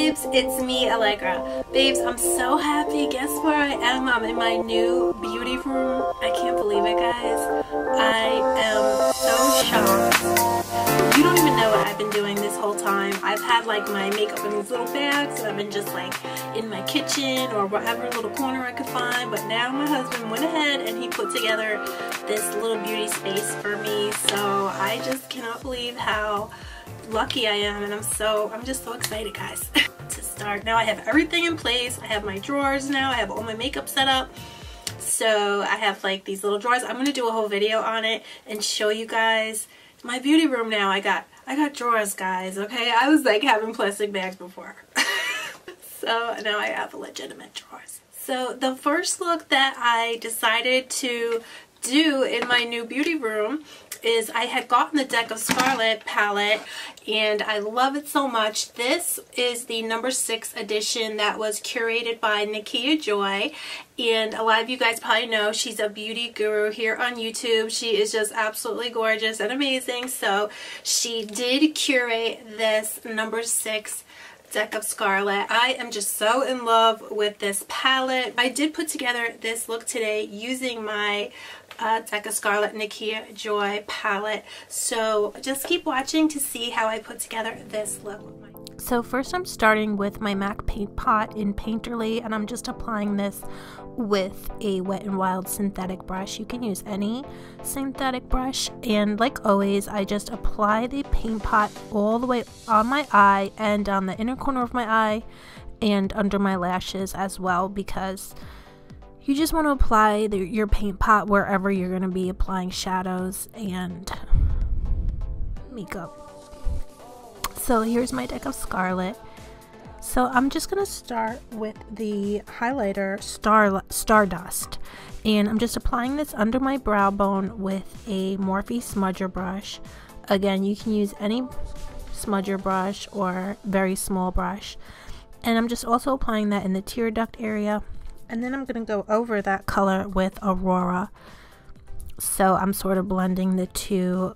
babes, it's me, Alegra. Babes, I'm so happy. Guess where I am? I'm in my new beauty room. I can't believe it, guys. I am so shocked. You don't even know what I've been doing this whole time. I've had like my makeup in these little bags, and I've been just like in my kitchen or whatever little corner I could find. But now my husband went ahead and he put together this little beauty space for me. So I just cannot believe how lucky I am, and I'm just so excited, guys. To start. Now I have everything in place. I have my drawers now. I have all my makeup set up. So I have like these little drawers. I'm gonna do a whole video on it and show you guys my beauty room now. I got drawers, guys, okay? I was like having plastic bags before. So now I have legitimate drawers. So the first look that I decided to do in my new beauty room is I had gotten the Deck of Scarlet palette and I love it so much. This is the number 6 edition that was curated by Nikkia Joy, and a lot of you guys probably know she's a beauty guru here on YouTube. She is just absolutely gorgeous and amazing, so she did curate this number 6 Deck of Scarlet. I am just so in love with this palette. I did put together this look today using my Deck of Scarlet Nikkia Joy palette. So just keep watching to see how I put together this look. So first I'm starting with my MAC paint pot in Painterly, and I'm just applying this with a Wet n Wild synthetic brush. You can use any synthetic brush, and like always I just apply the paint pot all the way on my eye and on the inner corner of my eye and under my lashes as well, because you just want to apply your paint pot wherever you're going to be applying shadows and makeup. So here's my Deck of Scarlet. So I'm just going to start with the highlighter Stardust, and I'm just applying this under my brow bone with a Morphe smudger brush. Again, you can use any smudger brush or very small brush, and I'm just also applying that in the tear duct area. And then I'm going to go over that color with Aurora. So I'm sort of blending the two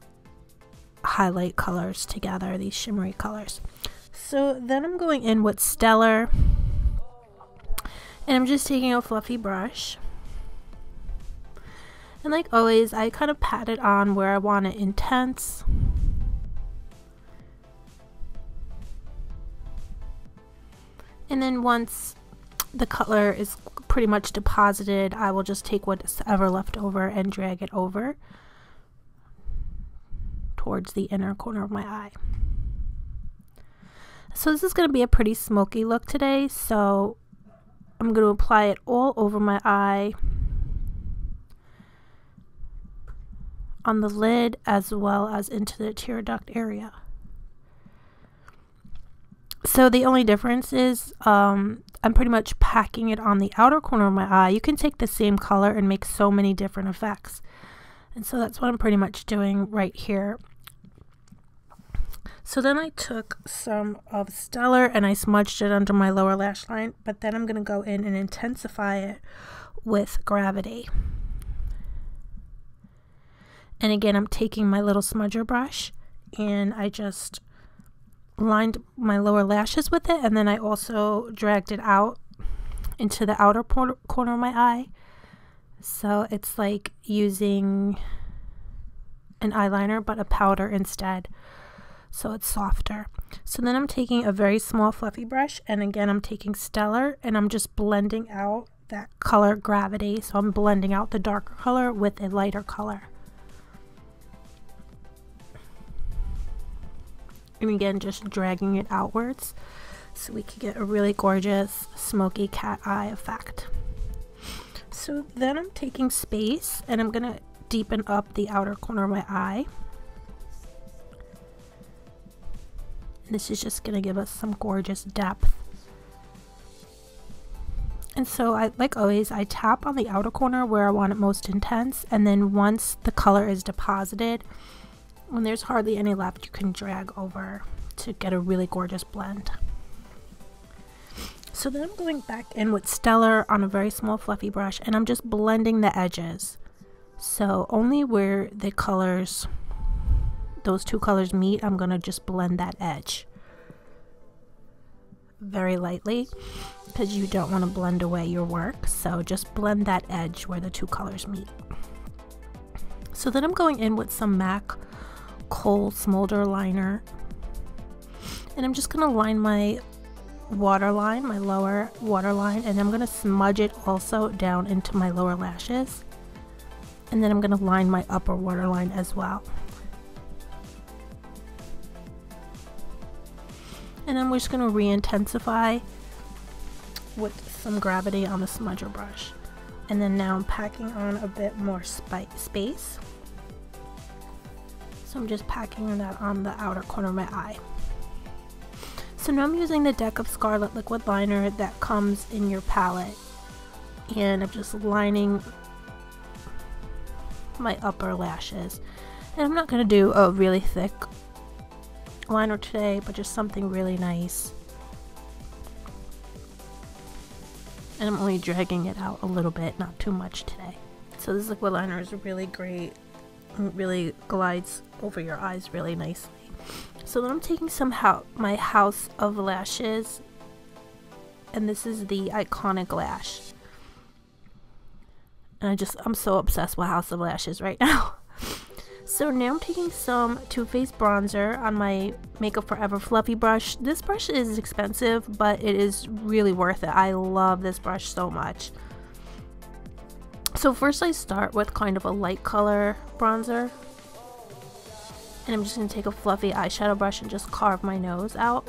highlight colors together, these shimmery colors. So then I'm going in with Stellar. And I'm just taking a fluffy brush. And like always, I kind of pat it on where I want it intense. And then once the color is pretty much deposited, I will just take what's ever left over and drag it over towards the inner corner of my eye. So this is going to be a pretty smoky look today, so I'm going to apply it all over my eye, on the lid, as well as into the tear duct area. So the only difference is I'm pretty much packing it on the outer corner of my eye. You can take the same color and make so many different effects. And so that's what I'm pretty much doing right here. So then I took some of Stellar and I smudged it under my lower lash line, but then I'm going to go in and intensify it with Gravity. And again, I'm taking my little smudger brush and I just lined my lower lashes with it, and then I also dragged it out into the outer corner of my eye. So it's like using an eyeliner but a powder instead, so it's softer. So then I'm taking a very small fluffy brush, and again I'm taking Stellar and I'm just blending out that color Gravity. So I'm blending out the darker color with a lighter color. And again, just dragging it outwards so we can get a really gorgeous smoky cat eye effect. So then I'm taking Space and I'm going to deepen up the outer corner of my eye. And this is just going to give us some gorgeous depth. And so like always, I tap on the outer corner where I want it most intense, and then once the color is deposited, when there's hardly any left, you can drag over to get a really gorgeous blend. So then I'm going back in with Stellar on a very small fluffy brush, and I'm just blending the edges. So only where the colors, those two colors meet, I'm going to just blend that edge. very lightly because you don't want to blend away your work. So just blend that edge where the two colors meet. So then I'm going in with some MAC Kohl Smolder liner, and I'm just going to line my waterline, my lower waterline, and I'm going to smudge it also down into my lower lashes, and then I'm going to line my upper waterline as well. And I'm just going to re-intensify with some gravity on the smudger brush. And then now I'm packing on a bit more space. So I'm just packing that on the outer corner of my eye. So now I'm using the deck of Scarlet liquid liner that comes in your palette. And I'm just lining my upper lashes. And I'm not going to do a really thick liner today, but just something really nice. And I'm only dragging it out a little bit, not too much today. So this liquid liner is really great. It really glides over your eyes really nicely. So then I'm taking my House of Lashes, and this is the Iconic Lash. And I'm so obsessed with House of Lashes right now. So now I'm taking some Too Faced bronzer on my Makeup Forever fluffy brush. This brush is expensive, but it is really worth it. I love this brush so much. So first I start with kind of a light color bronzer. And I'm just going to take a fluffy eyeshadow brush and just carve my nose out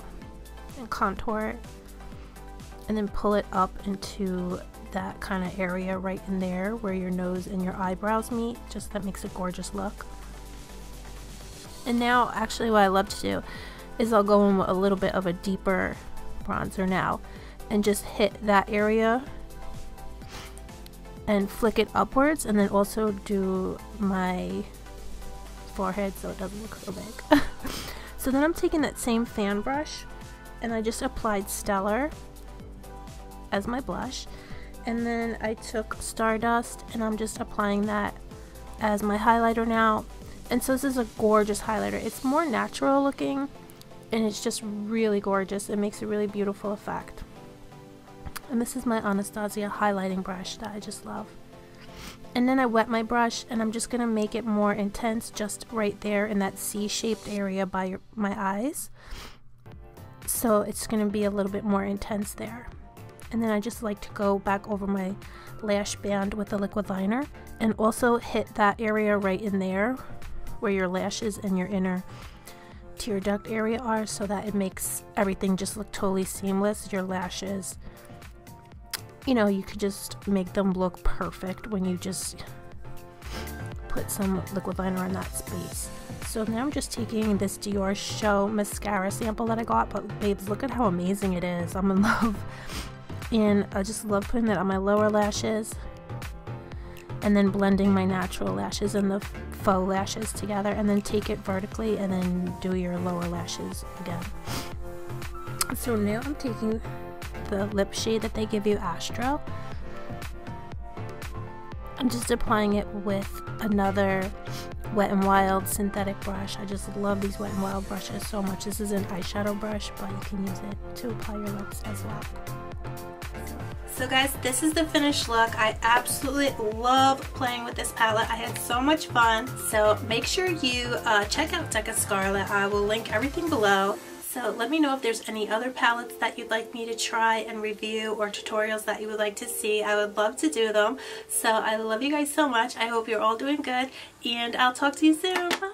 and contour it. And then pull it up into that kind of area right in there where your nose and your eyebrows meet. Just that makes a gorgeous look. And now actually what I love to do is I'll go in with a little bit of a deeper bronzer now and just hit that area and flick it upwards, and then also do my forehead so it doesn't look so big. So then I'm taking that same fan brush and I just applied Stellar as my blush, and then I took Stardust and I'm just applying that as my highlighter now. And so this is a gorgeous highlighter. It's more natural looking and it's just really gorgeous. It makes a really beautiful effect. And this is my Anastasia highlighting brush that I just love. And then I wet my brush and I'm just going to make it more intense just right there in that C-shaped area by my eyes. So it's going to be a little bit more intense there. And then I just like to go back over my lash band with the liquid liner and also hit that area right in there where your lashes and your inner tear duct area are, so that it makes everything just look totally seamless. Your lashes, you know, you could just make them look perfect when you just put some liquid liner in that space. So now I'm just taking this Dior Show mascara sample that I got, but babes, look at how amazing it is. I'm in love. And I just love putting that on my lower lashes and then blending my natural lashes and the faux lashes together, and then take it vertically and then do your lower lashes again. So now I'm taking the lip shade that they give you, Astro. I'm just applying it with another Wet n Wild synthetic brush. I just love these Wet n Wild brushes so much. This is an eyeshadow brush, but you can use it to apply your lips as well. So guys, this is the finished look. I absolutely love playing with this palette. I had so much fun. So make sure you check out Deck of Scarlet. I will link everything below. So let me know if there's any other palettes that you'd like me to try and review, or tutorials that you would like to see. I would love to do them. So I love you guys so much. I hope you're all doing good, and I'll talk to you soon. Bye.